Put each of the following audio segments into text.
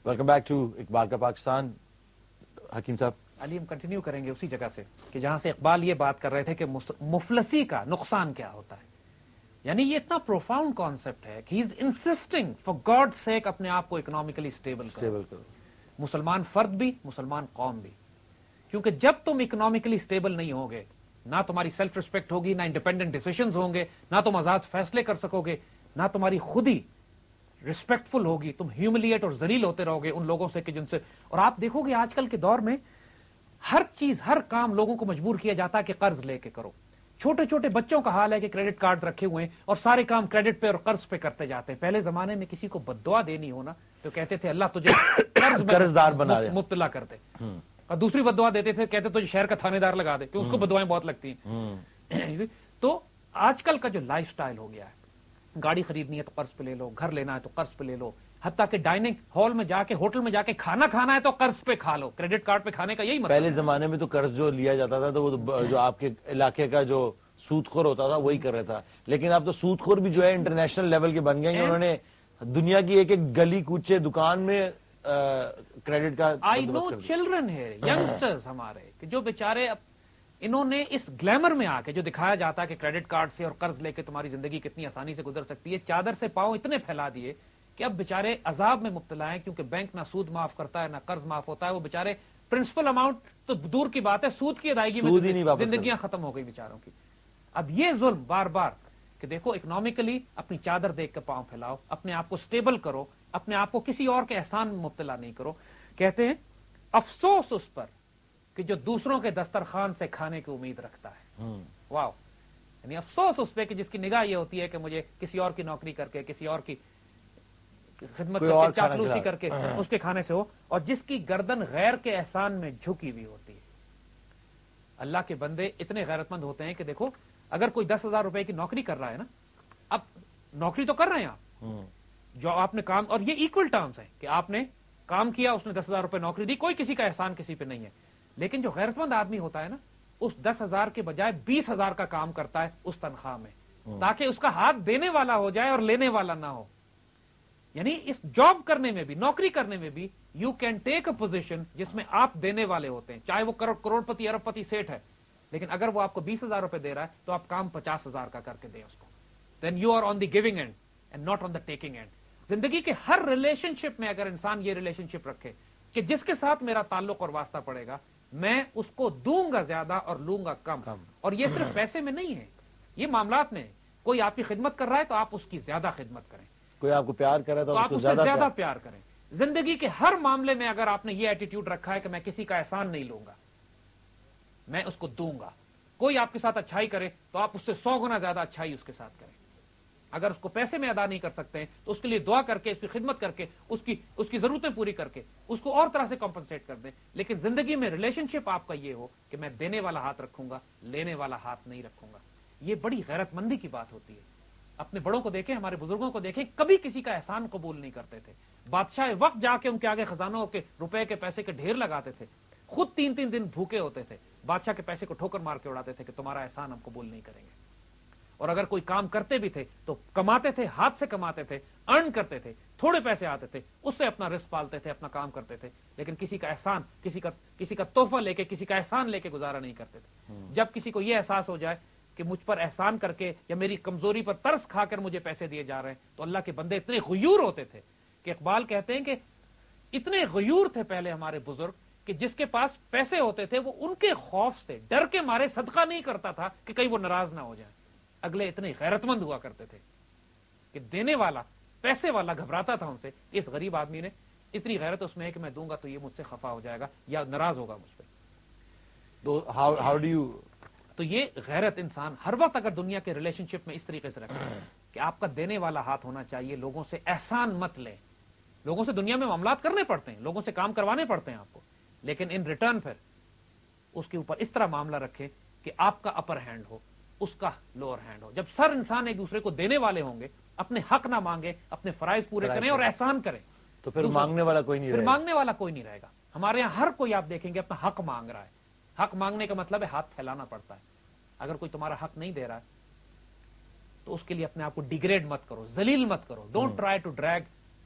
Welcome back to Iqbal کا پاکستان. حکیم صاحب علی، ہم کنٹینیو کریں گے اسی جگہ سے کہ جہاں سے اقبال یہ بات کر رہے تھے کہ مفلسی کا نقصان کیا ہوتا ہے. یعنی یہ اتنا پروفاؤنڈ کانسیپٹ ہے کہ ہی از انسسٹنگ فار گاڈ سیک اپنے آپ کو اکنامکلی اسٹیبل کرو. مسلمان فرد بھی، مسلمان قوم بھی. کیونکہ جب تم اکنامکلی اسٹیبل نہیں ہوگے، نہ تمہاری سیلف ریسپیکٹ ہوگی، نہ انڈیپینڈنٹ ڈیسیشنز ہوں گے، نہ تم آزاد فیصلے کر سکو گے، نہ تمہاری خودی ریسپیکٹفل ہوگی. تم ہیوملیٹ اور ذلیل ہوتے رہو گے ان لوگوں سے کہ جن سے. اور آپ دیکھو گے آج کل کے دور میں ہر چیز، ہر کام لوگوں کو مجبور کیا جاتا ہے کہ قرض لے کے کرو. چھوٹے چھوٹے بچوں کا حال ہے کہ کریڈٹ کارڈ رکھے ہوئے ہیں اور سارے کام کریڈٹ پہ اور قرض پہ کرتے جاتے ہیں. پہلے زمانے میں کسی کو بددعا دینی ہونا تو کہتے تھے اللہ تجھے قرضدار بنا دے، مبتلا کر دے. اور دوسری بددعا دیتے تھے، کہتے تجھے شہر کا تھانے دار لگا دے، کہ اس کو بددعائیں بہت لگتی ہیں. تو آج کل کا جو لائف سٹائل ہو گیا ہے، گاڑی خریدنی ہے تو قرض پہ لے لو، گھر لینا ہے تو قرض پہ لے لو، حتیٰ کہ ڈائننگ ہال میں جا کے، ہوٹل میں جا کے کھانا کھانا ہے تو قرض پہ کھا لو. کریڈٹ کارڈ پہ کھانے کا یہی مطلب. پہلے زمانے میں تو قرض جو لیا جاتا تھا تو وہ جو آپ کے علاقے کا جو سود خور ہوتا تھا وہی کر رہا تھا. لیکن اب تو سود خور بھی جو ہے انٹرنیشنل لیول کے بن گئے ہیں. انہوں نے دنیا کی ایک ایک گلی کوچے دکان میں کریڈٹ کا آئی نو چلڈرن ہے، ینگسٹرز ہمارے، کہ جو بیچارے انہوں نے اس گلیمر میں آ کے جو دکھایا جاتا ہے کہ کریڈٹ کارڈ سے اور قرض لے کے تمہاری زندگی کتنی آسانی سے گزر سکتی ہے، چادر سے پاؤں اتنے پھیلا دیے کہ اب بیچارے عذاب میں مبتلا ہیں. کیونکہ بینک نہ سود معاف کرتا ہے، نہ قرض معاف ہوتا ہے. وہ بیچارے پرنسپل اماؤنٹ تو دور کی بات ہے، سود کی ادائیگی میں زندگیاں ختم ہو گئی بیچاروں کی. اب یہ ظلم بار بار کہ دیکھو اکنامکلی اپنی چادر دیکھ کے پاؤں پھیلاؤ، اپنے آپ کو سٹیبل کرو، اپنے آپ کو کسی اور کے احسان میں مبتلا نہیں کرو. کہتے ہیں افسوس اس پر کہ جو دوسروں کے دسترخوان سے کھانے کی امید رکھتا ہے. واو. یعنی افسوس اس پہ کہ جس کی نگاہ یہ ہوتی ہے کہ مجھے کسی اور کی نوکری کر کے، کسی اور کی خدمت کر کے، چاپلوسی کر کے اس کے کھانے سے ہو، اور جس کی گردن غیر کے احسان میں جھکی ہوئی ہوتی ہے. اللہ کے بندے اتنے غیرت مند ہوتے ہیں کہ دیکھو اگر کوئی 10,000 روپے کی نوکری کر رہا ہے نا، اب نوکری تو کر رہے ہیں آپ، جو آپ نے کام، اور یہ ایکول ٹرمز ہیں کہ آپ نے کام کیا، اس نے 10,000 روپے نوکری دی، کوئی کسی کا احسان کسی پہ نہیں ہے. لیکن جو غیرت مند آدمی ہوتا ہے نا، اس 10,000 کے بجائے 20,000 کا کام کرتا ہے اس تنخواہ میں، تاکہ اس کا ہاتھ دینے والا ہو جائے اور لینے والا نہ ہو. یعنی اس جاب کرنے میں بھی، نوکری کرنے میں بھی، you can take a position جس میں آپ دینے والے ہوتے ہیں، چاہے وہ کروڑ پتی، ارب پتی سیٹ ہے. لیکن اگر وہ آپ کو 20,000 روپے دے رہا ہے تو آپ کام 50,000 کا کر کے دیں اس کو. Then you are on the giving end and not on the taking end. زندگی کے ہر ریلیشن شپ میں اگر انسان یہ ریلیشن شپ رکھے کہ جس کے ساتھ میرا تعلق اور واسطہ پڑے گا، میں اس کو دوں گا زیادہ اور لوں گا کم. اور یہ صرف پیسے میں نہیں ہے، یہ معاملات میں ہے. کوئی آپ کی خدمت کر رہا ہے تو آپ اس کی زیادہ خدمت کریں. کوئی آپ کو پیار کرے تو آپ اس سے زیادہ پیار کریں. زندگی کے ہر معاملے میں اگر آپ نے یہ ایٹیٹیوڈ رکھا ہے کہ میں کسی کا احسان نہیں لوں گا، میں اس کو دوں گا. کوئی آپ کے ساتھ اچھائی کرے تو آپ اس سے 100 گنا زیادہ اچھائی اس کے ساتھ کریں. اگر اس کو پیسے میں ادا نہیں کر سکتے ہیں تو اس کے لیے دعا کر کے، اس کی خدمت کر کے، اس کی ضرورتیں پوری کر کے اس کو اور طرح سے کمپنسیٹ کر دیں. لیکن زندگی میں ریلیشن شپ آپ کا یہ ہو کہ میں دینے والا ہاتھ رکھوں گا، لینے والا ہاتھ نہیں رکھوں گا. یہ بڑی غیرت مندی کی بات ہوتی ہے. اپنے بڑوں کو دیکھیں، ہمارے بزرگوں کو دیکھیں، کبھی کسی کا احسان قبول نہیں کرتے تھے. بادشاہ وقت جا کے ان کے آگے خزانوں کے روپے کے پیسے کے ڈھیر لگاتے تھے، خود 3 دن بھوکے ہوتے تھے، بادشاہ کے پیسے کو ٹھوکر مار کے اڑاتے تھے کہ تمہارا احسان ہم قبول نہیں کریں گے. اور اگر کوئی کام کرتے بھی تھے تو کماتے تھے، ہاتھ سے کماتے تھے، ارن کرتے تھے، تھوڑے پیسے آتے تھے، اس سے اپنا رزق پالتے تھے، اپنا کام کرتے تھے. لیکن کسی کا احسان، کسی کا تحفہ لے کے، کسی کا احسان لے کے گزارا نہیں کرتے تھے. جب کسی کو یہ احساس ہو جائے کہ مجھ پر احسان کر کے یا میری کمزوری پر ترس کھا کر مجھے پیسے دیے جا رہے ہیں، تو اللہ کے بندے اتنے غیور ہوتے تھے کہ اقبال کہتے ہیں کہ اتنے غیور تھے پہلے ہمارے بزرگ کہ جس کے پاس پیسے ہوتے تھے وہ ان کے خوف سے، ڈر کے مارے صدقہ نہیں کرتا تھا کہ کہیں وہ ناراض نہ ہو جائیں. اگلے اتنے غیرت مند ہوا کرتے تھے کہ دینے والا، پیسے والا گھبراتا تھا ان سے کہ اس غریب آدمی نے اتنی غیرت اس میں ہے کہ میں دوں گا تو یہ مجھ سے خفا ہو جائے گا یا ناراض ہوگا مجھ پہ. تو یہ غیرت انسان ہر وقت اگر دنیا کے ریلیشن شپ میں اس طریقے سے رکھے کہ آپ کا دینے والا ہاتھ ہونا چاہیے، لوگوں سے احسان مت لیں. لوگوں سے دنیا میں معاملات کرنے پڑتے ہیں، لوگوں سے کام کروانے پڑتے ہیں آپ کو، لیکن ان ریٹرن پھر اس کے اوپر اس طرح معاملہ رکھیں کہ آپ کا اپر ہینڈ ہو، اس کا لوور ہینڈ ہو. جب سر انسان ایک دوسرے کو دینے والے ہوں گے، اپنے حق نہ مانگے، اپنے فرائض پورے کریں اور احسان کریں، تو پھر مانگنے والا کوئی نہیں رہے گا. مانگنے والا کوئی نہیں رہے گا. ہمارے یہاں ہر کوئی آپ دیکھیں گے اپنا حق مانگ رہا ہے. حق مانگنے کا مطلب ہے ہاتھ پھیلانا پڑتا ہے. اگر کوئی تمہارا حق نہیں دے رہا ہے تو اس کے لیے اپنے آپ کو ڈیگریڈ مت کرو، ذلیل مت کرو. Don't try to drag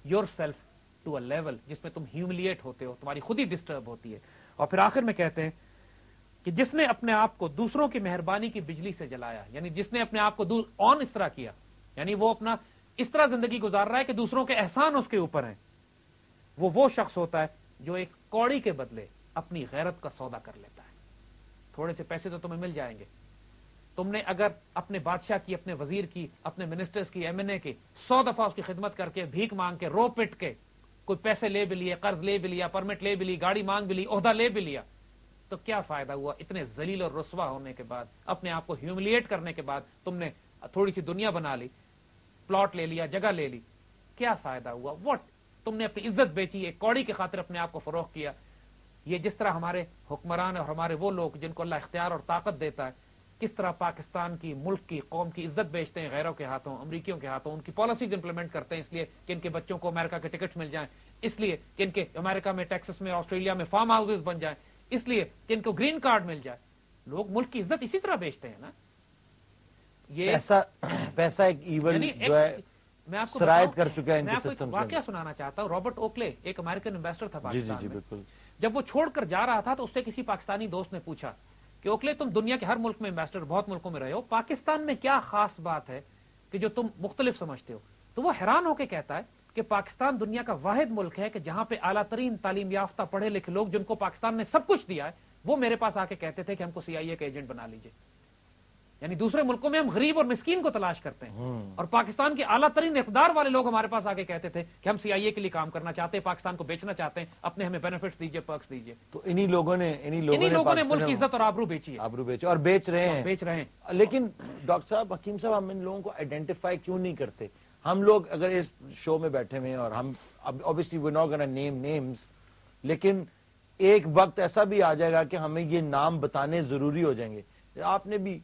yourself to a level جس میں تم ہیوملیٹ ہوتے ہو, تمہاری خود ہی ڈسٹرب ہوتی ہے. اور پھر آخر میں کہتے ہیں کہ جس نے اپنے آپ کو دوسروں کی مہربانی کی بجلی سے جلایا, یعنی جس نے اپنے آپ کو آن اس طرح کیا, یعنی وہ اپنا اس طرح زندگی گزار رہا ہے کہ دوسروں کے احسان اس کے اوپر ہیں, وہ شخص ہوتا ہے جو ایک کوڑی کے بدلے اپنی غیرت کا سودا کر لیتا ہے. تھوڑے سے پیسے تو تمہیں مل جائیں گے, تم نے اگر اپنے بادشاہ کی, اپنے وزیر کی, اپنے منسٹرز کی, ایم این اے کی 100 دفعہ اس کی خدمت کر کے, بھیک مانگ کے, رو پٹ کے, کوئی پیسے لے بھی لیے, قرض لے بھی لیا, پرمٹ لے بھی لی, گاڑی مانگ بھی لی, عہدہ لے بھی لیا, تو کیا فائدہ ہوا؟ اتنے ذلیل اور رسوا ہونے کے بعد, اپنے آپ کو ہیوملیٹ کرنے کے بعد تم نے تھوڑی سی دنیا بنا لی, پلاٹ لے لیا, جگہ لے لی, کیا فائدہ ہوا؟ واٹ؟ تم نے اپنی عزت بیچی, ایک کوڑی کی خاطر اپنے آپ کو فروخت کیا. یہ جس طرح ہمارے حکمران اور ہمارے وہ لوگ جن کو اللہ اختیار اور طاقت دیتا ہے, کس طرح پاکستان کی, ملک کی, قوم کی عزت بیچتے ہیں غیروں کے ہاتھوں, امریکیوں کے ہاتھوں, ان کی پالیسیز امپلیمنٹ کرتے ہیں اس لیے کہ ان کے بچوں کو امریکہ کے ٹکٹس مل جائیں, اس لیے کہ ان کے امریکہ میں, ٹیکسس میں, آسٹریلیا میں فارم ہاؤسز بن جائیں, اس لیے کہ ان کو گرین کارڈ مل جائے. لوگ ملک کی عزت اسی طرح بیچتے ہیں نا. یہ پیسہ ایک ایول جو ہے میں آپ کو سرایت کر چکا ہے ان میں کے آپ کو سسٹم. واقعہ سنانا چاہتا ہوں. رابرٹ اوکلے ایک امریکن امبیسڈر تھا پاکستان جی میں. بالکل. جب وہ چھوڑ کر جا رہا تھا تو اس سے کسی پاکستانی دوست نے پوچھا کہ اوکلے تم دنیا کے ہر ملک میں امبیسڈر, بہت ملکوں میں رہے ہو, پاکستان میں کیا خاص بات ہے کہ جو تم مختلف سمجھتے ہو؟ تو وہ حیران ہو کے کہتا ہے کہ پاکستان دنیا کا واحد ملک ہے کہ جہاں پہ اعلیٰ ترین تعلیم یافتہ پڑھے لکھے لوگ جن کو پاکستان نے سب کچھ دیا ہے, وہ میرے پاس آ کے کہتے تھے کہ ہم کو CIA کا ایجنٹ بنا لیجئے. یعنی دوسرے ملکوں میں ہم غریب اور مسکین کو تلاش کرتے ہیں, اور پاکستان کے اعلیٰ ترین اقدار والے لوگ ہمارے پاس آ کے کہتے تھے کہ ہم CIA کے لیے کام کرنا چاہتے ہیں, پاکستان کو بیچنا چاہتے ہیں, اپنے ہمیں بینیفٹس دیجئے, پرکس دیجئے. تو انہی لوگوں نے ملک کی عزت اور آبرو بیچی ہے, آبرو بیچی اور بیچ رہے ہیں. لیکن ڈاکٹر صاحب, حکیم صاحب, ہم ان لوگوں کو آئیڈینٹیفائی کیوں نہیں کرتے؟ ہم لوگ اگر اس شو میں بیٹھے ہوئے ہیں اور ہم obviously we're not gonna name names, لیکن ایک وقت ایسا بھی آ جائے گا کہ ہمیں یہ نام بتانے ضروری ہو جائیں گے. آپ نے بھی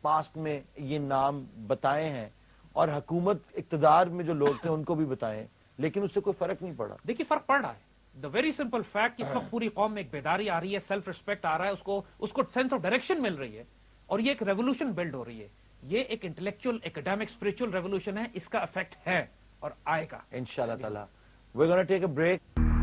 پاسٹ میں یہ نام بتائے ہیں, اور حکومت اقتدار میں جو لوگ تھے ان کو بھی بتائے, لیکن اس سے کوئی فرق نہیں پڑا. دیکھیے فرق پڑ رہا ہے. دا ویری سمپل فیکٹ, اس وقت پوری قوم میں ایک بیداری آ رہی ہے, سیلف ریسپیکٹ آ رہا ہے, اس کو سینس آف ڈائریکشن مل رہی ہے, اور یہ ایک ریولوشن بلڈ ہو رہی ہے. یہ ایک انٹلیکچوئل, ایکڈیمک, اسپرچل ریولوشن ہے, اس کا افیکٹ ہے اور آئے گا انشاءاللہ تعالی. We're gonna take a break.